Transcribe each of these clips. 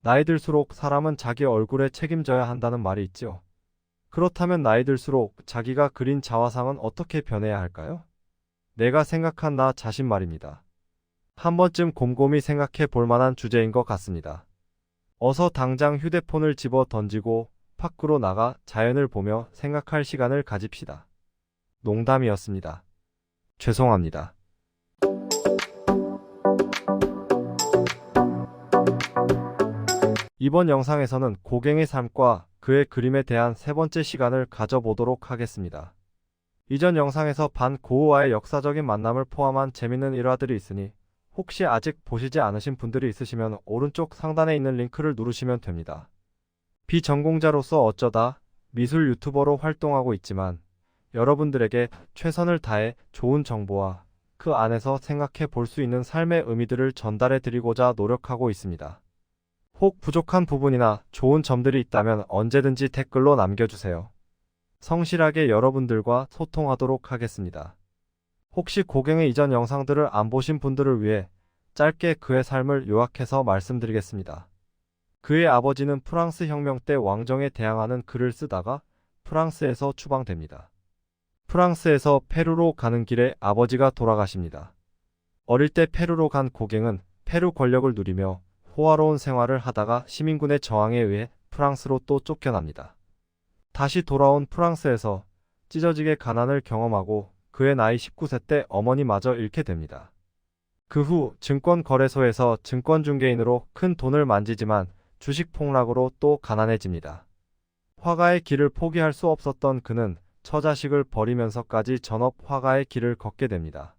나이 들수록 사람은 자기 얼굴에 책임져야 한다는 말이 있지요. 그렇다면 나이 들수록 자기가 그린 자화상은 어떻게 변해야 할까요? 내가 생각한 나 자신 말입니다. 한 번쯤 곰곰이 생각해 볼 만한 주제인 것 같습니다. 어서 당장 휴대폰을 집어 던지고 밖으로 나가 자연을 보며 생각할 시간을 가집시다. 농담이었습니다. 죄송합니다. 이번 영상에서는 고갱의 삶과 그의 그림에 대한 세 번째 시간을 가져보도록 하겠습니다. 이전 영상에서 반 고흐와의 역사적인 만남을 포함한 재밌는 일화들이 있으니 혹시 아직 보시지 않으신 분들이 있으시면 오른쪽 상단에 있는 링크를 누르시면 됩니다. 비전공자로서 어쩌다 미술 유튜버로 활동하고 있지만 여러분들에게 최선을 다해 좋은 정보와 그 안에서 생각해 볼 수 있는 삶의 의미들을 전달해 드리고자 노력하고 있습니다. 혹 부족한 부분이나 좋은 점들이 있다면 언제든지 댓글로 남겨주세요. 성실하게 여러분들과 소통하도록 하겠습니다. 혹시 고갱의 이전 영상들을 안 보신 분들을 위해 짧게 그의 삶을 요약해서 말씀드리겠습니다. 그의 아버지는 프랑스 혁명 때 왕정에 대항하는 글을 쓰다가 프랑스에서 추방됩니다. 프랑스에서 페루로 가는 길에 아버지가 돌아가십니다. 어릴 때 페루로 간 고갱은 페루 권력을 누리며 호화로운 생활을 하다가 시민군의 저항에 의해 프랑스로 또 쫓겨납니다. 다시 돌아온 프랑스에서 찢어지게 가난을 경험하고 그의 나이 19세 때 어머니마저 잃게 됩니다. 그 후 증권거래소에서 증권중개인으로 큰 돈을 만지지만 주식 폭락으로 또 가난해집니다. 화가의 길을 포기할 수 없었던 그는 처자식을 버리면서까지 전업 화가의 길을 걷게 됩니다.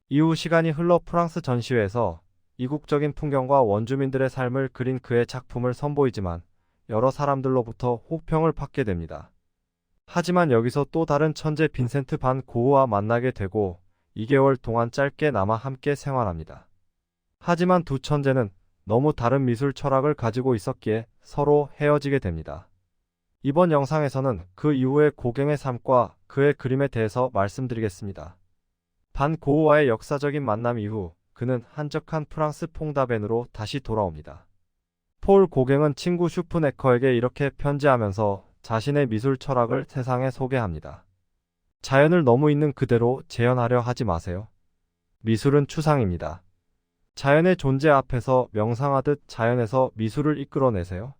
이후 시간이 흘러 프랑스 전시회에서 이국적인 풍경과 원주민들의 삶을 그린 그의 작품을 선보이지만 여러 사람들로부터 혹평을 받게 됩니다. 하지만 여기서 또 다른 천재 빈센트 반 고흐와 만나게 되고 2개월 동안 짧게 남아 함께 생활합니다. 하지만 두 천재는 너무 다른 미술 철학을 가지고 있었기에 서로 헤어지게 됩니다. 이번 영상에서는 그 이후의 고갱의 삶과 그의 그림에 대해서 말씀드리겠습니다. 반 고흐와의 역사적인 만남 이후 그는 한적한 프랑스 퐁다벤으로 다시 돌아옵니다. 폴 고갱은 친구 슈프네커에게 이렇게 편지하면서 자신의 미술 철학을 세상에 소개합니다. 자연을 너무 있는 그대로 재현하려 하지 마세요. 미술은 추상입니다. 자연의 존재 앞에서 명상하듯 자연에서 미술을 이끌어내세요.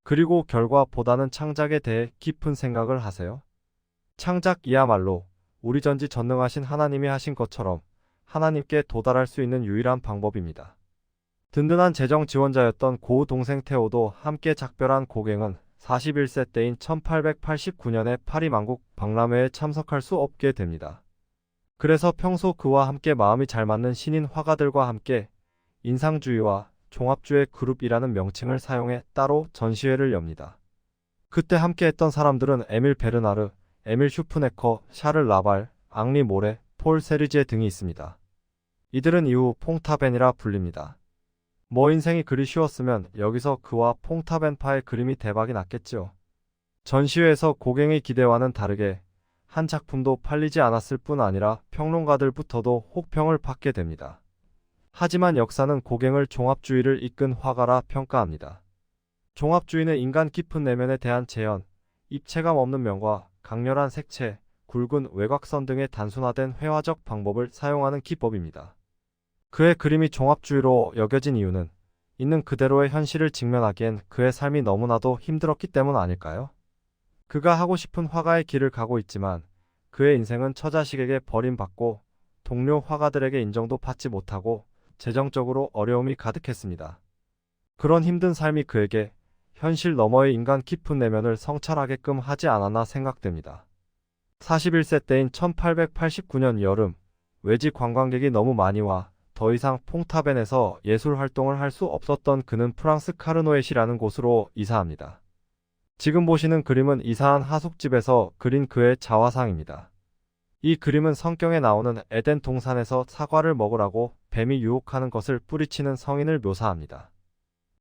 그리고 결과보다는 창작에 대해 깊은 생각을 하세요. 창작이야말로 우리 전지전능하신 하나님이 하신 것처럼 하나님께 도달할 수 있는 유일한 방법입니다. 든든한 재정 지원자였던 고흐 동생 테오도 함께 작별한 고갱은 41세 때인 1889년에 파리 만국 박람회에 참석할 수 없게 됩니다. 그래서 평소 그와 함께 마음이 잘 맞는 신인 화가들과 함께 인상주의와 종합주의 그룹이라는 명칭을 사용해 따로 전시회를 엽니다. 그때 함께 했던 사람들은 에밀 베르나르, 에밀 슈프네커, 샤를 라발, 앙리 모레, 폴 세르지에 등이 있습니다. 이들은 이후 퐁타벤이라 불립니다. 뭐 인생이 그리 쉬웠으면 여기서 그와 퐁타벤파의 그림이 대박이 났겠지요. 전시회에서 고갱의 기대와는 다르게 한 작품도 팔리지 않았을 뿐 아니라 평론가들부터도 혹평을 받게 됩니다. 하지만 역사는 고갱을 종합주의를 이끈 화가라 평가합니다. 종합주의는 인간 깊은 내면에 대한 재현, 입체감 없는 면과 강렬한 색채, 굵은 외곽선 등의 단순화된 회화적 방법을 사용하는 기법입니다. 그의 그림이 종합주의로 여겨진 이유는 있는 그대로의 현실을 직면하기엔 그의 삶이 너무나도 힘들었기 때문 아닐까요? 그가 하고 싶은 화가의 길을 가고 있지만 그의 인생은 처자식에게 버림받고 동료 화가들에게 인정도 받지 못하고 재정적으로 어려움이 가득했습니다. 그런 힘든 삶이 그에게 현실 너머의 인간 깊은 내면을 성찰하게끔 하지 않았나 생각됩니다. 41세 때인 1889년 여름, 외지 관광객이 너무 많이 와 더 이상 퐁타벤에서 예술 활동을 할 수 없었던 그는 프랑스 카르노엣이라는 곳으로 이사합니다. 지금 보시는 그림은 이사한 하숙집에서 그린 그의 자화상입니다. 이 그림은 성경에 나오는 에덴 동산에서 사과를 먹으라고 뱀이 유혹하는 것을 뿌리치는 성인을 묘사합니다.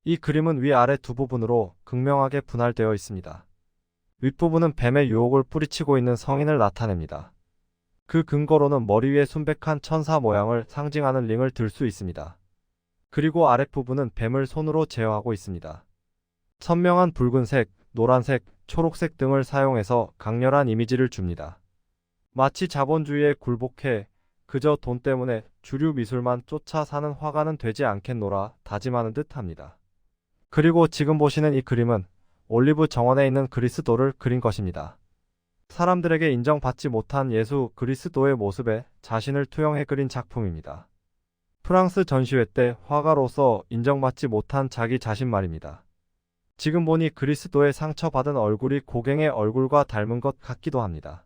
이 그림은 위아래 두 부분으로 극명하게 분할되어 있습니다. 윗부분은 뱀의 유혹을 뿌리치고 있는 성인을 나타냅니다. 그 근거로는 머리 위에 순백한 천사 모양을 상징하는 링을 들 수 있습니다. 그리고 아랫부분은 뱀을 손으로 제어하고 있습니다. 선명한 붉은색, 노란색, 초록색 등을 사용해서 강렬한 이미지를 줍니다. 마치 자본주의에 굴복해 그저 돈 때문에 주류 미술만 쫓아 사는 화가는 되지 않겠노라 다짐하는 듯합니다. 그리고 지금 보시는 이 그림은 올리브 정원에 있는 그리스도를 그린 것입니다. 사람들에게 인정받지 못한 예수 그리스도의 모습에 자신을 투영해 그린 작품입니다. 프랑스 전시회 때 화가로서 인정받지 못한 자기 자신 말입니다. 지금 보니 그리스도의 상처받은 얼굴이 고갱의 얼굴과 닮은 것 같기도 합니다.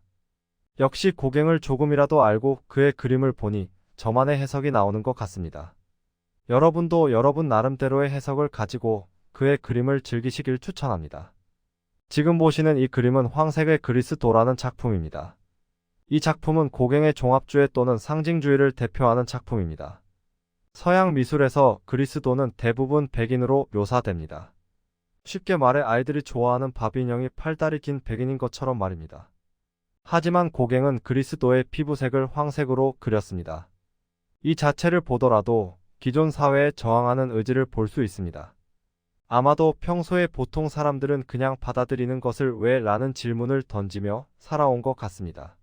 역시 고갱을 조금이라도 알고 그의 그림을 보니 저만의 해석이 나오는 것 같습니다. 여러분도 여러분 나름대로의 해석을 가지고 그의 그림을 즐기시길 추천합니다. 지금 보시는 이 그림은 황색의 그리스도라는 작품입니다. 이 작품은 고갱의 종합주의 또는 상징주의를 대표하는 작품입니다. 서양 미술에서 그리스도는 대부분 백인으로 묘사됩니다. 쉽게 말해 아이들이 좋아하는 바비 인형이 팔다리 긴 백인인 것처럼 말입니다. 하지만 고갱은 그리스도의 피부색을 황색으로 그렸습니다. 이 자체를 보더라도 기존 사회에 저항하는 의지를 볼 수 있습니다. 아마도 평소에 보통 사람들은 그냥 받아들이는 것을 왜? 라는 질문을 던지며 살아온 것 같습니다.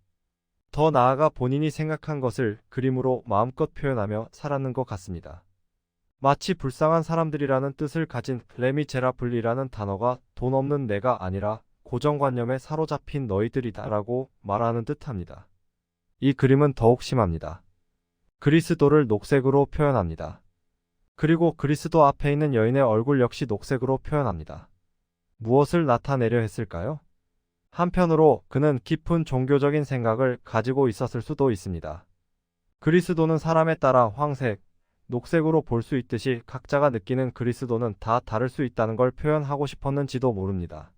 더 나아가 본인이 생각한 것을 그림으로 마음껏 표현하며 살았는 것 같습니다. 마치 불쌍한 사람들이라는 뜻을 가진 레미제라블이라는 단어가 돈 없는 내가 아니라 고정관념에 사로잡힌 너희들이다 라고 말하는 듯합니다. 이 그림은 더욱 심합니다. 그리스도를 녹색으로 표현합니다. 그리고 그리스도 앞에 있는 여인의 얼굴 역시 녹색으로 표현합니다. 무엇을 나타내려 했을까요? 한편으로 그는 깊은 종교적인 생각을 가지고 있었을 수도 있습니다. 그리스도는 사람에 따라 황색, 녹색으로 볼 수 있듯이 각자가 느끼는 그리스도는 다 다를 수 있다는 걸 표현하고 싶었는지도 모릅니다.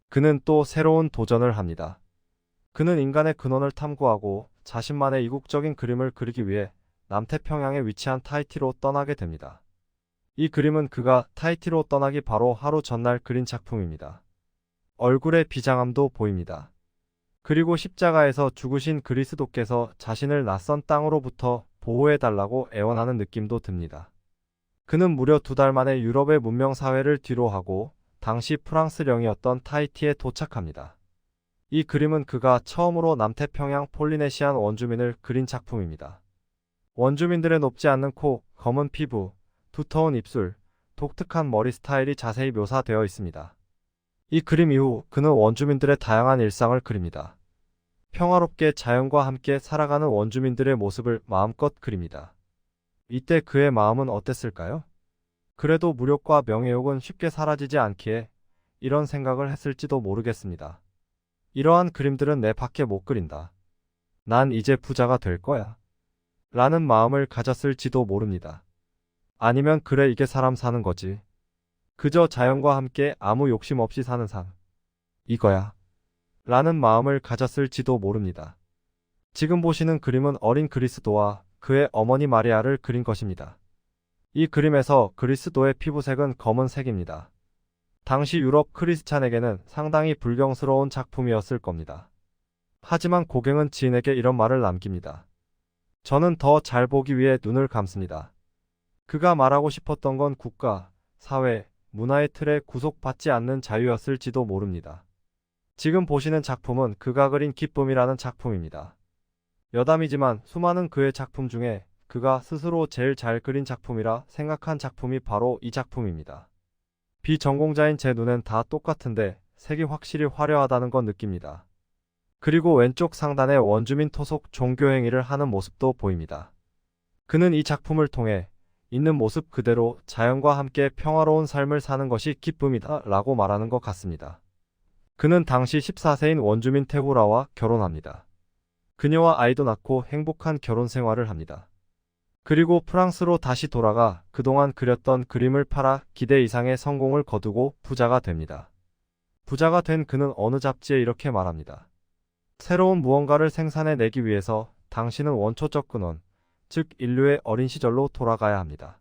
그는 또 새로운 도전을 합니다. 그는 인간의 근원을 탐구하고 자신만의 이국적인 그림을 그리기 위해 남태평양에 위치한 타히티로 떠나게 됩니다. 이 그림은 그가 타히티로 떠나기 바로 하루 전날 그린 작품입니다. 얼굴의 비장함도 보입니다. 그리고 십자가에서 죽으신 그리스도께서 자신을 낯선 땅으로부터 보호해달라고 애원하는 느낌도 듭니다. 그는 무려 2달 만에 유럽의 문명사회를 뒤로하고 당시 프랑스령이었던 타히티에 도착합니다. 이 그림은 그가 처음으로 남태평양 폴리네시안 원주민을 그린 작품입니다. 원주민들의 높지 않는 코, 검은 피부, 두터운 입술, 독특한 머리 스타일이 자세히 묘사되어 있습니다. 이 그림 이후 그는 원주민들의 다양한 일상을 그립니다. 평화롭게 자연과 함께 살아가는 원주민들의 모습을 마음껏 그립니다. 이때 그의 마음은 어땠을까요? 그래도 무력과 명예욕은 쉽게 사라지지 않기에 이런 생각을 했을지도 모르겠습니다. 이러한 그림들은 내 밖에 못 그린다. 난 이제 부자가 될 거야. 라는 마음을 가졌을지도 모릅니다. 아니면 그래 이게 사람 사는 거지. 그저 자연과 함께 아무 욕심 없이 사는 삶. 이거야. 라는 마음을 가졌을지도 모릅니다. 지금 보시는 그림은 어린 그리스도와 그의 어머니 마리아를 그린 것입니다. 이 그림에서 그리스도의 피부색은 검은색입니다. 당시 유럽 크리스찬에게는 상당히 불경스러운 작품이었을 겁니다. 하지만 고갱은 지인에게 이런 말을 남깁니다. 저는 더 잘 보기 위해 눈을 감습니다. 그가 말하고 싶었던 건 국가, 사회, 문화의 틀에 구속받지 않는 자유였을지도 모릅니다. 지금 보시는 작품은 그가 그린 기쁨이라는 작품입니다. 여담이지만 수많은 그의 작품 중에 그가 스스로 제일 잘 그린 작품이라 생각한 작품이 바로 이 작품입니다. 비전공자인 제 눈엔 다 똑같은데 색이 확실히 화려하다는 건 느낍니다. 그리고 왼쪽 상단에 원주민 토속 종교행위를 하는 모습도 보입니다. 그는 이 작품을 통해 있는 모습 그대로 자연과 함께 평화로운 삶을 사는 것이 기쁨이다 라고 말하는 것 같습니다. 그는 당시 14세인 원주민 테구라와 결혼합니다. 그녀와 아이도 낳고 행복한 결혼 생활을 합니다. 그리고 프랑스로 다시 돌아가 그동안 그렸던 그림을 팔아 기대 이상의 성공을 거두고 부자가 됩니다. 부자가 된 그는 어느 잡지에 이렇게 말합니다. 새로운 무언가를 생산해내기 위해서 당신은 원초적 근원, 즉 인류의 어린 시절로 돌아가야 합니다.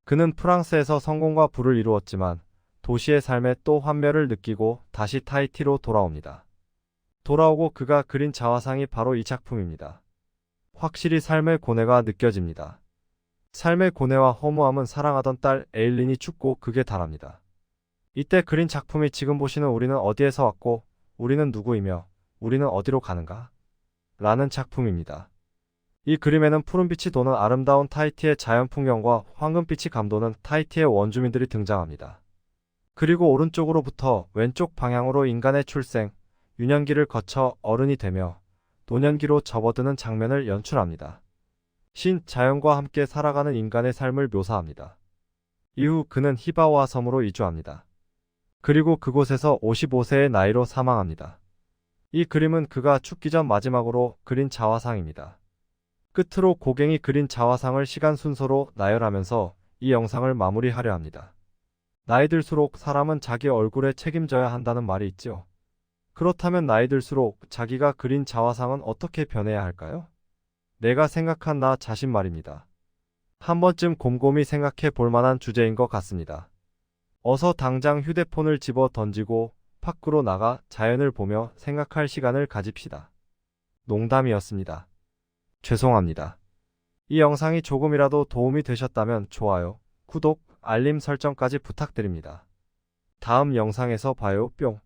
그는 프랑스에서 성공과 부를 이루었지만 도시의 삶에 또 환멸을 느끼고 다시 타히티로 돌아옵니다. 돌아오고 그가 그린 자화상이 바로 이 작품입니다. 확실히 삶의 고뇌가 느껴집니다. 삶의 고뇌와 허무함은 사랑하던 딸 에일린이 죽고 극에 달합니다. 이때 그린 작품이 지금 보시는 우리는 어디에서 왔고 우리는 누구이며 우리는 어디로 가는가? 라는 작품입니다. 이 그림에는 푸른빛이 도는 아름다운 타히티의 자연 풍경과 황금빛이 감도는 타히티의 원주민들이 등장합니다. 그리고 오른쪽으로부터 왼쪽 방향으로 인간의 출생, 유년기를 거쳐 어른이 되며 노년기로 접어드는 장면을 연출합니다. 신 자연과 함께 살아가는 인간의 삶을 묘사합니다. 이후 그는 히바오아 섬으로 이주합니다. 그리고 그곳에서 55세의 나이로 사망합니다. 이 그림은 그가 죽기 전 마지막으로 그린 자화상입니다. 끝으로 고갱이 그린 자화상을 시간 순서로 나열하면서 이 영상을 마무리하려 합니다. 나이 들수록 사람은 자기 얼굴에 책임져야 한다는 말이 있지요. 그렇다면 나이 들수록 자기가 그린 자화상은 어떻게 변해야 할까요? 내가 생각한 나 자신 말입니다. 한 번쯤 곰곰이 생각해 볼 만한 주제인 것 같습니다. 어서 당장 휴대폰을 집어 던지고 밖으로 나가 자연을 보며 생각할 시간을 가집시다. 농담이었습니다. 죄송합니다. 이 영상이 조금이라도 도움이 되셨다면 좋아요, 구독, 알림 설정까지 부탁드립니다. 다음 영상에서 봐요. 뿅.